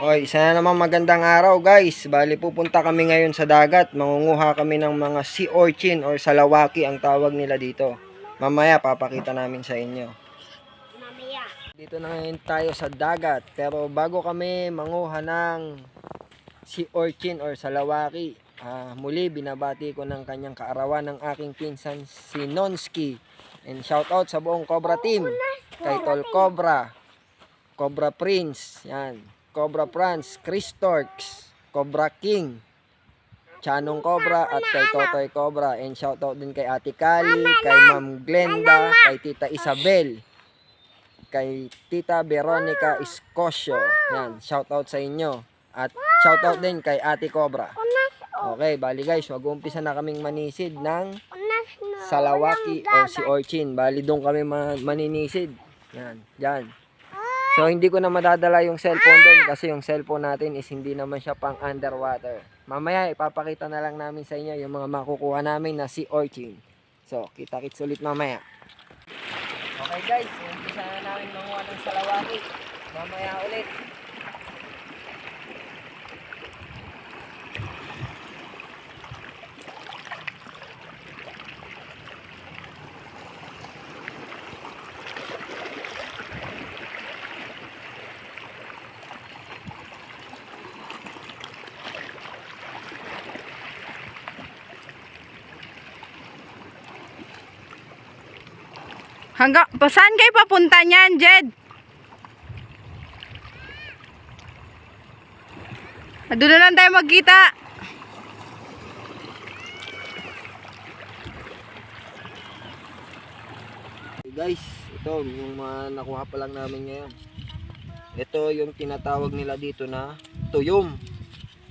Okay, isa na naman magandang araw guys. Bali pupunta kami ngayon sa dagat. Mangunguha kami ng mga sea urchin or salawaki ang tawag nila dito. Mamaya papakita namin sa inyo. Mamaya. Dito na ngayon tayo sa dagat. Pero bago kami manguha ng sea urchin or salawaki, muli binabati ko ng kanyang kaarawan ng aking pinsan si Nonski. And shout out sa buong Cobra team. Kay Tol Cobra, Cobra Prince, yan. Cobra Franz, Chris Torx, Cobra King, Chanong Cobra at kay Totoy Cobra. And shoutout din kay Ate Kali, kay Ma'am Glenda, kay Tita Isabel, kay Tita Veronica Escosio. Yan, shoutout sa inyo. At shoutout din kay Ate Cobra. Okay, bali guys, mag-uumpisa na kaming manisid ng salawaki o si urchin. Bali doon kami maninisid. Yan, dyan. So hindi ko na madadala yung cellphone doon kasi yung cellphone natin is hindi naman siya pang underwater. Mamaya ipapakita na lang namin sa inyo yung mga makukuha namin na sea urchin. So kita-kits ulit mamaya. Okay guys, umpisa na namin manguha ng salawaki. Mamaya ulit. Saan kayo papunta niyan, Jed? Doon na lang tayo magkita. Okay guys, ito yung mga nakuha pa lang namin ngayon. Ito yung tinatawag nila dito na tuyom.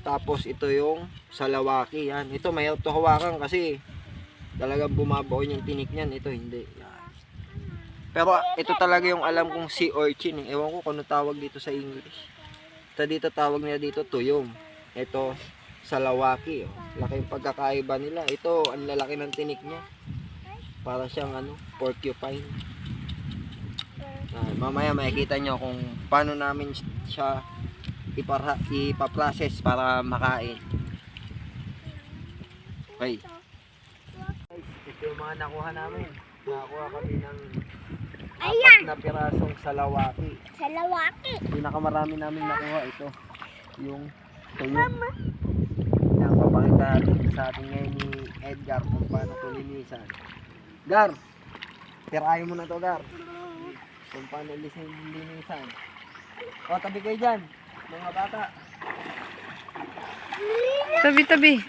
Tapos ito yung salawaki. Yan. Ito may hawakan kasi talagang bumabaon yung tinik niyan. Ito hindi. Yan. Pero ito talaga yung alam kong sea urchin. Ewan ko kung ano tawag dito sa English. Ito dito tawag nila dito tuyom. Ito salawaki. Oh. Laki yung pagkakaiba nila. Ito ang lalaki ng tinik niya. Para siyang porcupine. Mamaya makikita nyo kung paano namin siya ipaprocess para makain. Okay. Ito yung mga nakuha namin. Nakakuha kami ng apat na pirasong salawaki. Salawaki. Pinakamarami namin nakuha ito. Yung tuyo. Yan, papakita natin sa atin ngayon ni Edgar kung paano ito linisan. Gar! Tirahin mo na to, Gar. Kung paano linisan. O, tabi kayo dyan. Mga bata. Tabi-tabi.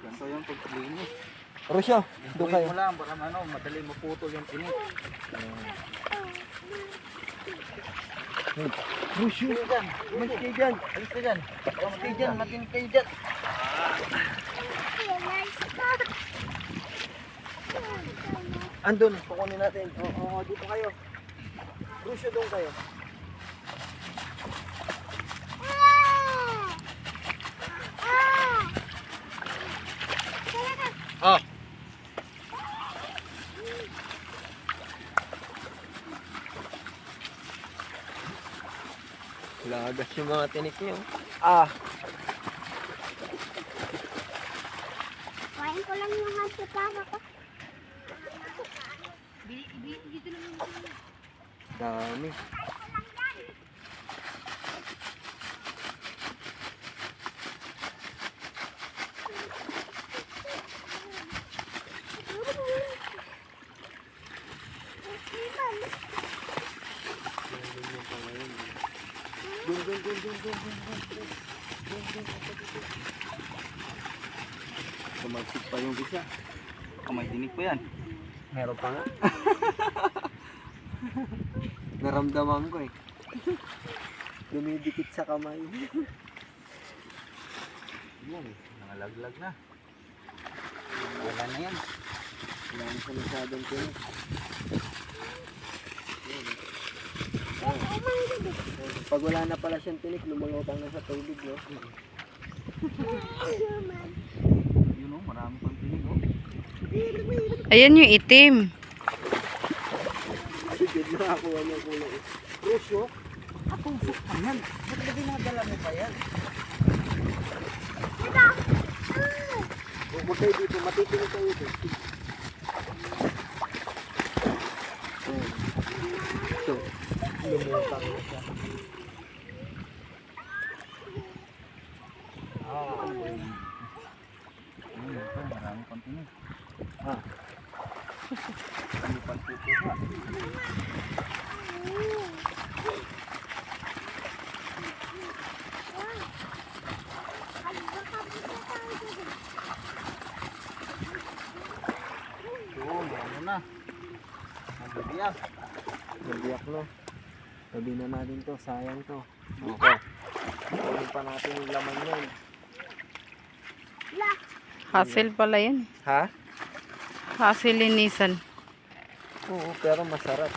Ganito yung paglinis. Rusyo, doon kayo. Mo lang, baka madali maputol yung tinik. Rusyo. Umalis kayo dyan. Alis ka dyan. Matin dyan, matin kayo dyan. Andun, kukunin natin. Oo, dito kayo. Rusyo, doon kayo. Ah. Lagas yung mga tinik niyo. Kain ko lang yung hapitara ko. Dami. Tumagsik pa yung isa. May tinik pa yan. Meron pa nga. Naramdaman ko eh. Dumidikit sa kamay. Yan, nangalaglag na. Wala na yan. Wala na sa masyadong tinik. Pag wala na pala siyang tinik, lumulutang na sa tubig, no? Yun o, marami pang tinig o. Ayan yung itim. Sige na. nakakuha niya kulay. Rusyo? Pusok pa yan. Ba't ba dinadala mo pa yan? Huwag kayo dito, matitingin kayo dito. So, lumutang na siya. Marami pang tingin. Ano pang tutuha? Ano na? Magbibiyak. Nabiyak no. Sabi na natin to, sayang to. Okay. Kunin pa natin yung laman yan. Hassle pala yan. Ha? Hassle linisan. Oo, pero masarap.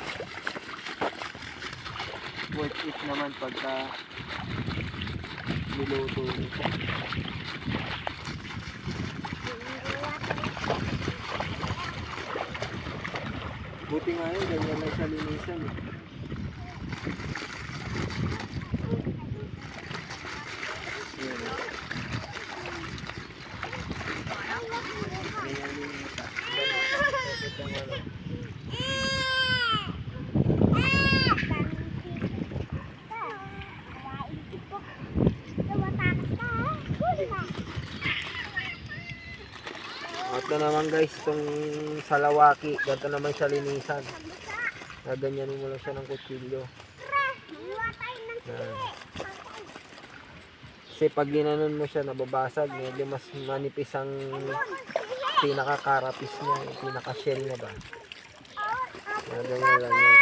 Worth it naman pagka niluto nito. Buti nga yun, ganyan lang siya linisan eh. Yan eh. Ganyan linisan. Ito nga lang. Ito naman guys, itong salawaki, ganito naman siya linisan. Gaganyanin mo lang siya ng kutsilyo. Yan. Kasi pag ginanon mo siya, nababasag, medyo mas manipis ang pinaka-karapis niya, yung pinaka-shell niya ba. Gaganyan lang yan.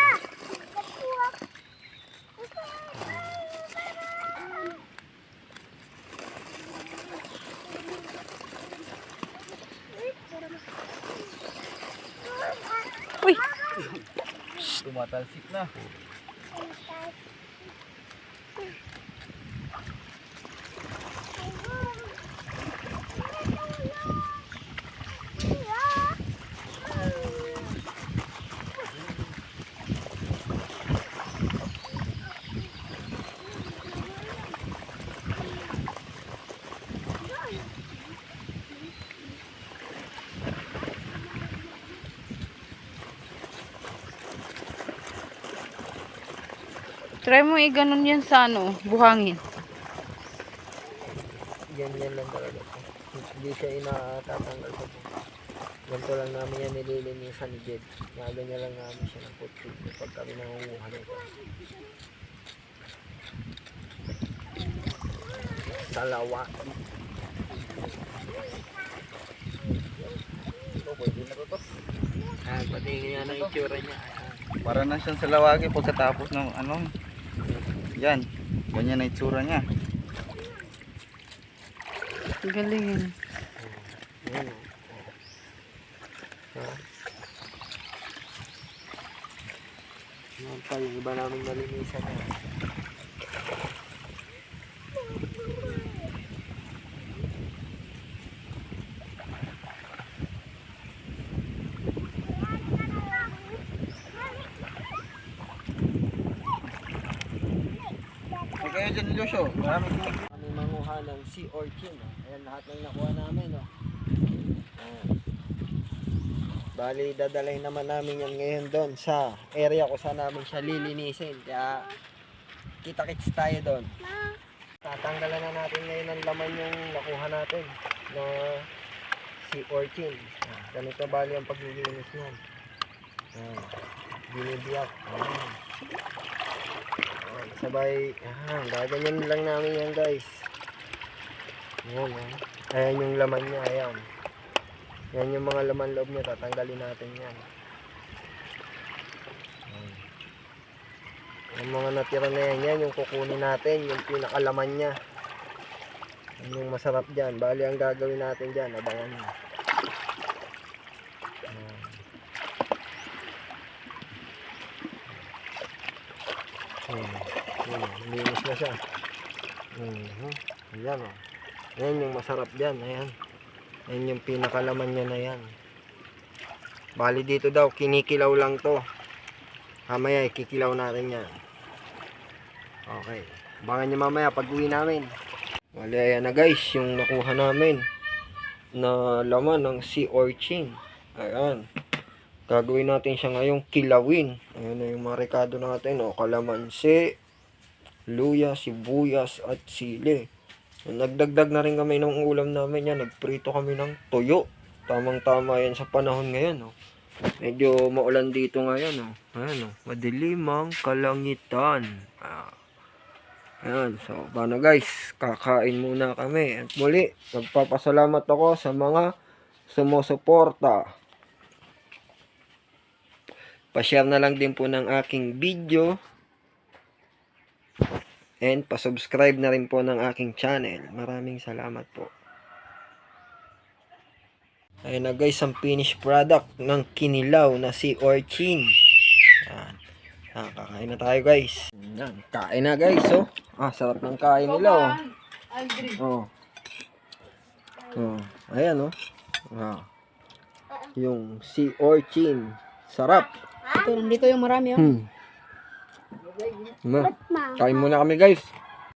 Uy! Tumatalsik na. Try mo i-ganon yan sa ano, buhangin. Ganyan lang talaga po. Hindi siya inatatanggal po. Ganito lang namin yan nililinisan ni Jed. Ganyan lang namin siya ng kutsilyo pag kami nangunguha nito. Salawaki. Ito, pwede na to. Patingin nga ng itsura niya. Ayan. Para na siyang salawagi pagkatapos ng ano. Yan. Ganyan na itsura niya. Galing yan. Ayan. Ayan pa yung iba namin nalinisan na. Okay kayo dyan, Lucio. Maraming tingin. Kami manguha ng sea urchin. Ayan lahat ng nakuha namin. Ayan. Bali, dadalhin naman namin yan ngayon doon sa area kung saan namin siya lilinisin. Kaya, kita-kits tayo doon. Tatanggalan na natin ngayon ng laman yung nakuha natin na sea urchin. Ganito bali ang paglilinis niyan. Binibiyak. Sabay, gaganyan lang namin yan guys. Ayan, ayan yung laman niya, ayan. Yan yung mga laman loob niya, tatanggalin natin yan. Yung mga natira na yan, yan yung kukunin natin, yung pinakalaman niya. Yan yung masarap dyan. Bali ang gagawin natin dyan, abangan niya. Linis na siya. Ayan o. Ayan yung masarap dyan. Ayan. Ayan yung pinakalaman niya na yan. Bali dito daw, kinikilaw lang to. Mamaya ikikilaw natin yan. Okay. Abangan nyo mamaya pag uwi namin. Wala, ayan na guys, yung nakuha namin na laman ng sea urchin. Ayan. Gagawin natin siya ngayong kilawin. Ayan na yung mga rekado natin. O, kalamansi, luya, sibuyas, at sili. Nagdagdag na rin kami ng ulam namin yan. Nagprito kami ng toyo. Tamang-tama yan sa panahon ngayon. O. Medyo maulan dito ngayon. O. Ayan, o. Madilim ang kalangitan. Ayan. So, paano guys? Kakain muna kami. At muli, magpapasalamat ako sa mga sumusuporta. Pa-share na lang din po ng aking video. And pa-subscribe na rin po ng aking channel. Maraming salamat po. Ayan na guys, ang finished product ng kinilaw na sea urchin. Ayan. Kakain na tayo guys. Ayan, kain na guys. Oh. Sarap ng kain nila. Oh. Oh. Ayan oh. Yung sea urchin. Sarap. Ito, nandito yung marami. Kain muna kami guys.